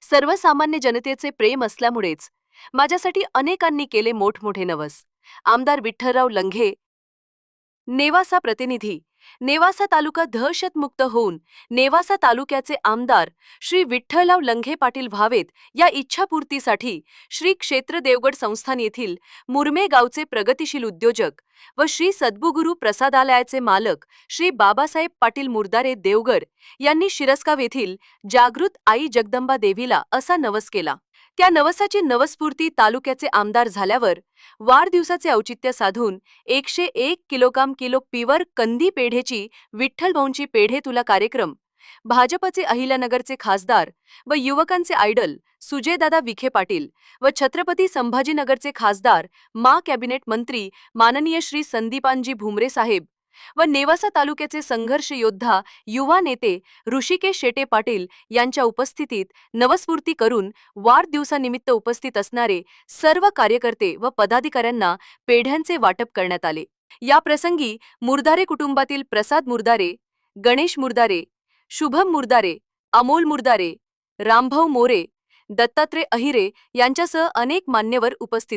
सर्वसामान्य जनतेचे प्रेम असल्यामुळेच माझ्यासाठी अनेकांनी केले मोठमोठे नवस. आमदार विठ्ठलराव लंघे, नेवासा प्रतिनिधी. नेवासा तालुका दहशतमुक्त होऊन नेवासा तालुक्याचे आमदार श्री विठ्ठलराव लंघे पाटील व्हावेत या इच्छापूर्तीसाठी श्री क्षेत्र देवगड संस्थान येथील मुरमे गावचे प्रगतिशील उद्योजक व श्री सद्गुरू प्रसादालयाचे मालक श्री बाबासाहेब पाटील मुरदारे देवगर यांनी शिरसगाव येथील जागृत आई जगदंबा देवीला असा नवस केला. त्या नवसाची नवस्फूर्ती तालुक्याचे आमदार झाल्यावर वाढदिवसाचे औचित्य साधून 101 किलो प्युअर कंदी पेढेची विठ्ठलभाऊंची पेढे तुला कार्यक्रम भाजपचे अहिल्यानगरचे खासदार व युवकांचे आयडल सुजयदादा विखे पाटील व छत्रपती संभाजीनगरचे खासदार कॅबिनेट मंत्री माननीय श्री संदीपानजी भुमरे साहेब व नेवासा तालुक्याचे संघर्ष योद्धा युवा नेते ऋषिकेश शेटे पाटील यांच्या उपस्थितीत नवस्फूर्ती करून वाढदिवसानिमित्त उपस्थित असणारे सर्व कार्यकर्ते व पदाधिकाऱ्यांना पेढ्यांचे वाटप करण्यात आले. या प्रसंगी मुरदारे कुटुंबातील प्रसाद मुरदारे, गणेश मुरदारे, शुभम मुरदारे, अमोल मुरदारे, रामभाऊ मोरे, दत्तात्रय अहिरे यांच्यासह अनेक मान्यवर उपस्थित